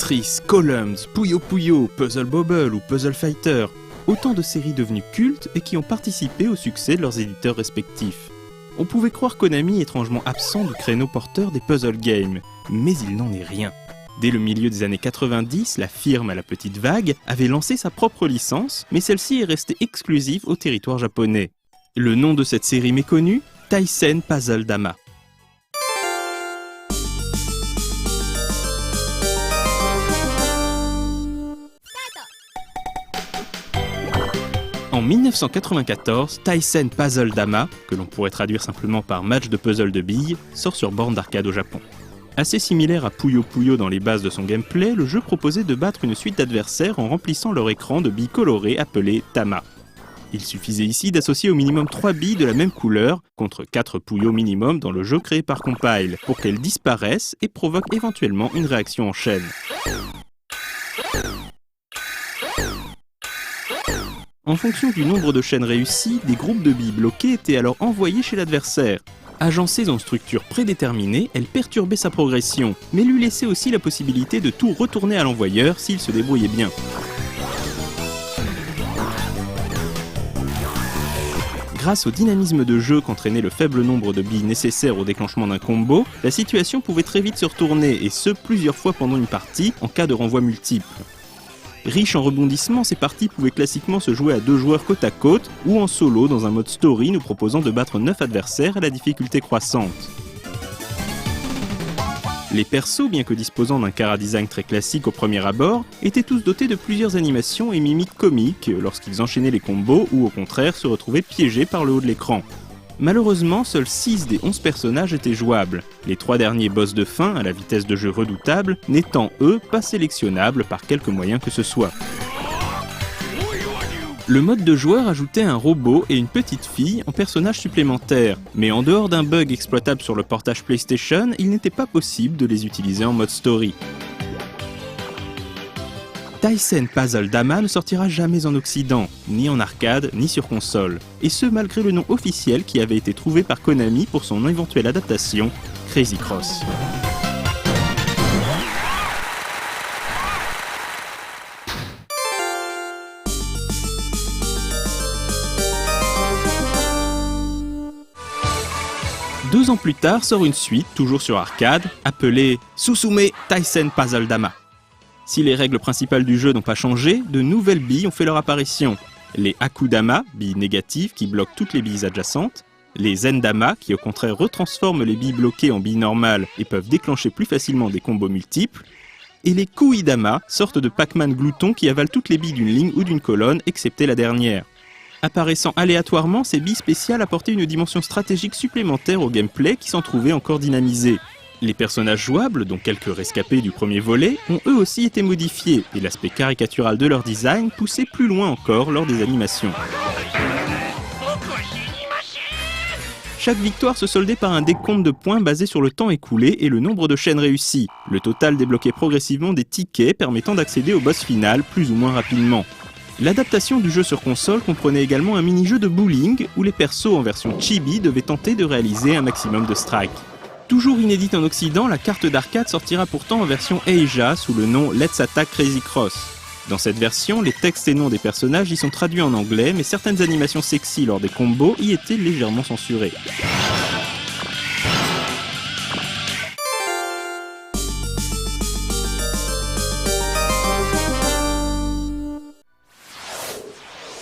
Tetris, Columns, Puyo Puyo, Puzzle Bobble ou Puzzle Fighter, autant de séries devenues cultes et qui ont participé au succès de leurs éditeurs respectifs. On pouvait croire Konami étrangement absent du créneau porteur des puzzle games, mais il n'en est rien. Dès le milieu des années 90, la firme à la petite vague avait lancé sa propre licence, mais celle-ci est restée exclusive au territoire japonais. Le nom de cette série méconnue, Taisen Puzzle Dama. En 1994, Taisen Puzzle Dama, que l'on pourrait traduire simplement par match de puzzle de billes, sort sur borne d'arcade au Japon. Assez similaire à Puyo Puyo dans les bases de son gameplay, le jeu proposait de battre une suite d'adversaires en remplissant leur écran de billes colorées appelées Tama. Il suffisait ici d'associer au minimum 3 billes de la même couleur, contre 4 Puyo minimum dans le jeu créé par Compile, pour qu'elles disparaissent et provoquent éventuellement une réaction en chaîne. En fonction du nombre de chaînes réussies, des groupes de billes bloquées étaient alors envoyés chez l'adversaire. Agencées en structure prédéterminée, elles perturbaient sa progression, mais lui laissaient aussi la possibilité de tout retourner à l'envoyeur s'il se débrouillait bien. Grâce au dynamisme de jeu qu'entraînait le faible nombre de billes nécessaires au déclenchement d'un combo, la situation pouvait très vite se retourner, et ce plusieurs fois pendant une partie, en cas de renvoi multiple. Riche en rebondissements, ces parties pouvaient classiquement se jouer à 2 joueurs côte à côte ou en solo dans un mode story nous proposant de battre 9 adversaires à la difficulté croissante. Les persos, bien que disposant d'un chara-design très classique au premier abord, étaient tous dotés de plusieurs animations et mimiques comiques lorsqu'ils enchaînaient les combos ou au contraire se retrouvaient piégés par le haut de l'écran. Malheureusement, seuls 6 des 11 personnages étaient jouables, les 3 derniers boss de fin, à la vitesse de jeu redoutable, n'étant eux pas sélectionnables par quelque moyen que ce soit. Le mode de joueur ajoutait un robot et une petite fille en personnages supplémentaires, mais en dehors d'un bug exploitable sur le portage PlayStation, il n'était pas possible de les utiliser en mode story. Taisen Puzzle Dama ne sortira jamais en Occident, ni en arcade, ni sur console, et ce malgré le nom officiel qui avait été trouvé par Konami pour son éventuelle adaptation, Crazy Cross. Deux ans plus tard sort une suite, toujours sur arcade, appelée Susume Taisen Puzzle Dama. Si les règles principales du jeu n'ont pas changé, de nouvelles billes ont fait leur apparition. Les Akudama, billes négatives qui bloquent toutes les billes adjacentes, les Zendama qui au contraire retransforment les billes bloquées en billes normales et peuvent déclencher plus facilement des combos multiples, et les Kuidama, sorte de Pac-Man glouton qui avalent toutes les billes d'une ligne ou d'une colonne, excepté la dernière. Apparaissant aléatoirement, ces billes spéciales apportaient une dimension stratégique supplémentaire au gameplay qui s'en trouvait encore dynamisé. Les personnages jouables, dont quelques rescapés du premier volet, ont eux aussi été modifiés, et l'aspect caricatural de leur design poussait plus loin encore lors des animations. Chaque victoire se soldait par un décompte de points basé sur le temps écoulé et le nombre de chaînes réussies. Le total débloquait progressivement des tickets permettant d'accéder au boss final plus ou moins rapidement. L'adaptation du jeu sur console comprenait également un mini-jeu de bowling où les persos en version chibi devaient tenter de réaliser un maximum de strikes. Toujours inédite en Occident, la carte d'arcade sortira pourtant en version Asia sous le nom Let's Attack Crazy Cross. Dans cette version, les textes et noms des personnages y sont traduits en anglais, mais certaines animations sexy lors des combos y étaient légèrement censurées.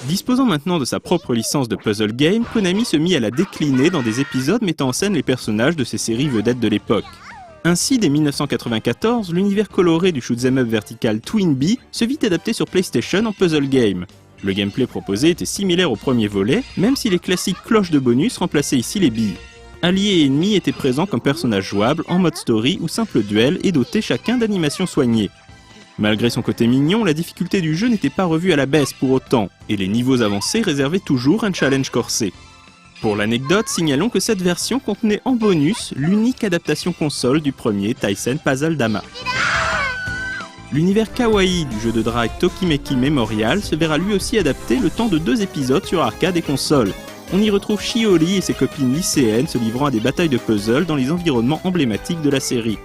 Disposant maintenant de sa propre licence de puzzle game, Konami se mit à la décliner dans des épisodes mettant en scène les personnages de ses séries vedettes de l'époque. Ainsi, dès 1994, l'univers coloré du shoot'em up vertical Twin Bee se vit adapté sur PlayStation en puzzle game. Le gameplay proposé était similaire au premier volet, même si les classiques cloches de bonus remplaçaient ici les billes. Alliés et ennemis étaient présents comme personnages jouables, en mode story ou simple duel et dotés chacun d'animations soignées. Malgré son côté mignon, la difficulté du jeu n'était pas revue à la baisse pour autant, et les niveaux avancés réservaient toujours un challenge corsé. Pour l'anecdote, signalons que cette version contenait en bonus l'unique adaptation console du premier Taisen Puzzle Dama. L'univers kawaii du jeu de drague Tokimeki Memorial se verra lui aussi adapté le temps de 2 épisodes sur arcade et console. On y retrouve Shiori et ses copines lycéennes se livrant à des batailles de puzzle dans les environnements emblématiques de la série.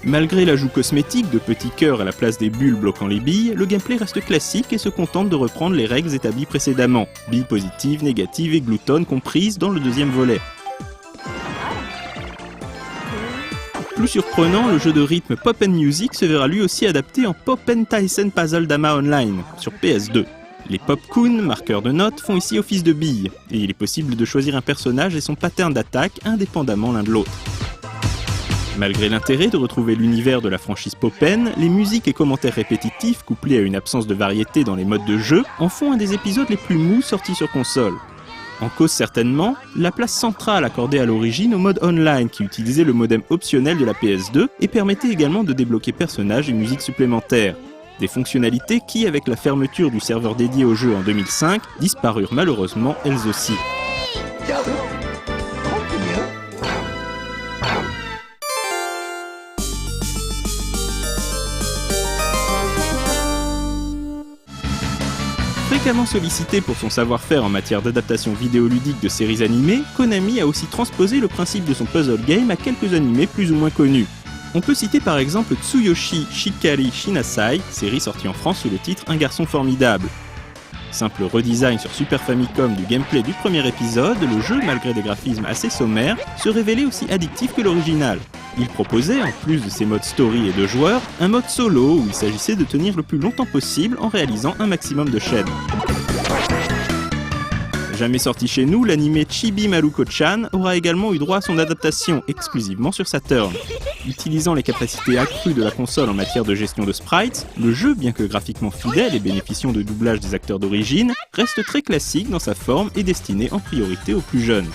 Malgré l'ajout cosmétique de petits cœurs à la place des bulles bloquant les billes, le gameplay reste classique et se contente de reprendre les règles établies précédemment, billes positives, négatives et gloutonnes comprises dans le deuxième volet. Plus surprenant, le jeu de rythme Pop & Music se verra lui aussi adapté en Pop & Tyson Puzzle Dama Online sur PS2. Les Popcoon, marqueurs de notes, font ici office de billes, et il est possible de choisir un personnage et son pattern d'attaque indépendamment l'un de l'autre. Malgré l'intérêt de retrouver l'univers de la franchise Poppen, les musiques et commentaires répétitifs, couplés à une absence de variété dans les modes de jeu, en font un des épisodes les plus mous sortis sur console. En cause certainement, la place centrale accordée à l'origine au mode online qui utilisait le modem optionnel de la PS2 et permettait également de débloquer personnages et musiques supplémentaires. Des fonctionnalités qui, avec la fermeture du serveur dédié au jeu en 2005, disparurent malheureusement elles aussi. Fréquemment sollicité pour son savoir-faire en matière d'adaptation vidéoludique de séries animées, Konami a aussi transposé le principe de son puzzle game à quelques animés plus ou moins connus. On peut citer par exemple Tsuyoshi Shikari Shinasai, série sortie en France sous le titre Un garçon formidable. Simple redesign sur Super Famicom du gameplay du premier épisode, le jeu, malgré des graphismes assez sommaires, se révélait aussi addictif que l'original. Il proposait, en plus de ses modes story et de joueurs, un mode solo où il s'agissait de tenir le plus longtemps possible en réalisant un maximum de chaînes. Jamais sorti chez nous, l'anime Chibi Maruko-chan aura également eu droit à son adaptation exclusivement sur Saturn. Utilisant les capacités accrues de la console en matière de gestion de sprites, le jeu, bien que graphiquement fidèle et bénéficiant de doublage des acteurs d'origine, reste très classique dans sa forme et destiné en priorité aux plus jeunes.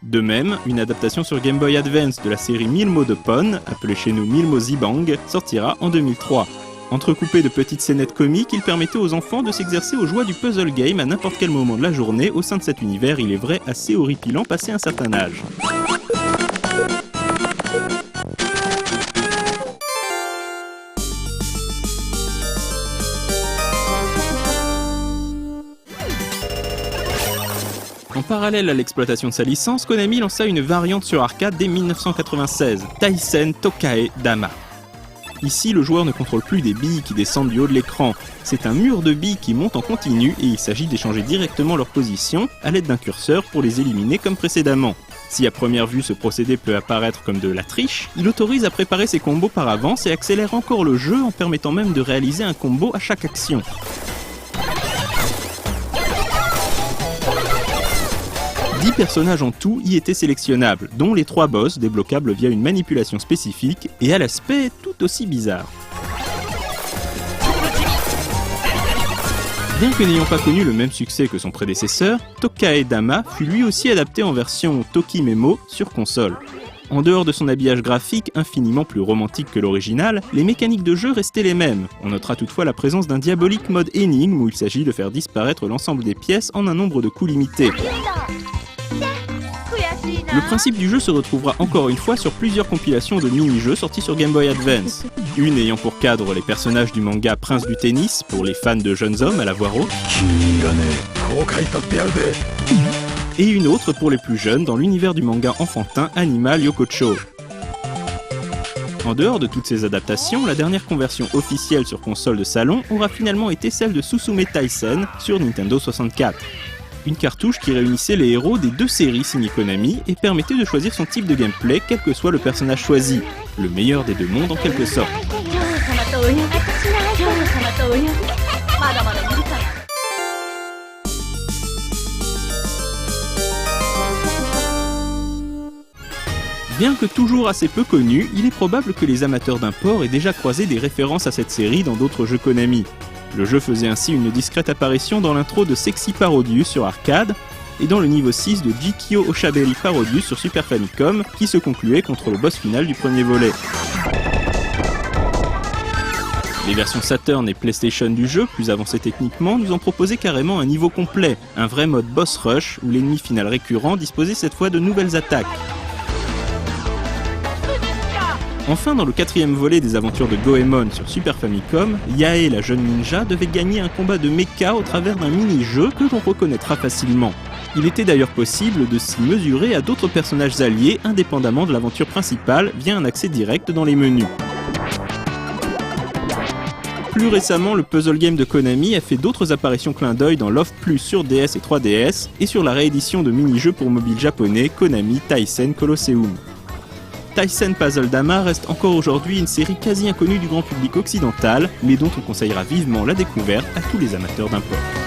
De même, une adaptation sur Game Boy Advance de la série Milmo de Pon, appelée chez nous Milmo Zibang, sortira en 2003. Entrecoupé de petites scénettes comiques, il permettait aux enfants de s'exercer aux joies du puzzle game à n'importe quel moment de la journée au sein de cet univers, il est vrai, assez horripilant passé un certain âge. En parallèle à l'exploitation de sa licence, Konami lança une variante sur arcade dès 1996, Taisen Tokae Dama. Ici, le joueur ne contrôle plus des billes qui descendent du haut de l'écran, c'est un mur de billes qui monte en continu et il s'agit d'échanger directement leur position à l'aide d'un curseur pour les éliminer comme précédemment. Si à première vue ce procédé peut apparaître comme de la triche, il autorise à préparer ses combos par avance et accélère encore le jeu en permettant même de réaliser un combo à chaque action. Dix personnages en tout y étaient sélectionnables, dont les 3 boss débloquables via une manipulation spécifique et à l'aspect tout aussi bizarre. Bien que n'ayant pas connu le même succès que son prédécesseur, Tokae Dama fut lui aussi adapté en version Toki Memo sur console. En dehors de son habillage graphique infiniment plus romantique que l'original, les mécaniques de jeu restaient les mêmes. On notera toutefois la présence d'un diabolique mode énigme où il s'agit de faire disparaître l'ensemble des pièces en un nombre de coups limité. Le principe du jeu se retrouvera encore une fois sur plusieurs compilations de mini-jeux sortis sur Game Boy Advance. Une ayant pour cadre les personnages du manga Prince du Tennis, pour les fans de jeunes hommes à la voix rauque. Et une autre pour les plus jeunes dans l'univers du manga enfantin Animal Yokocho. En dehors de toutes ces adaptations, la dernière conversion officielle sur console de salon aura finalement été celle de Susume Taisen sur Nintendo 64. Une cartouche qui réunissait les héros des 2 séries signées Konami et permettait de choisir son type de gameplay quel que soit le personnage choisi. Le meilleur des 2 mondes en quelque sorte. Bien que toujours assez peu connu, il est probable que les amateurs d'import aient déjà croisé des références à cette série dans d'autres jeux Konami. Le jeu faisait ainsi une discrète apparition dans l'intro de Sexy Parodius sur arcade et dans le niveau 6 de Jikyo Oshaberi Parodius sur Super Famicom qui se concluait contre le boss final du premier volet. Les versions Saturn et PlayStation du jeu, plus avancées techniquement, nous en proposaient carrément un niveau complet, un vrai mode boss rush où l'ennemi final récurrent disposait cette fois de nouvelles attaques. Enfin, dans le 4e volet des aventures de Goemon sur Super Famicom, Yae, la jeune ninja, devait gagner un combat de mecha au travers d'un mini-jeu que l'on reconnaîtra facilement. Il était d'ailleurs possible de s'y mesurer à d'autres personnages alliés indépendamment de l'aventure principale via un accès direct dans les menus. Plus récemment, le puzzle game de Konami a fait d'autres apparitions clin d'œil dans Love Plus sur DS et 3DS et sur la réédition de mini-jeux pour mobile japonais Konami Taisen Colosseum. Taisen Puzzle Dama reste encore aujourd'hui une série quasi inconnue du grand public occidental, mais dont on conseillera vivement la découverte à tous les amateurs d'import.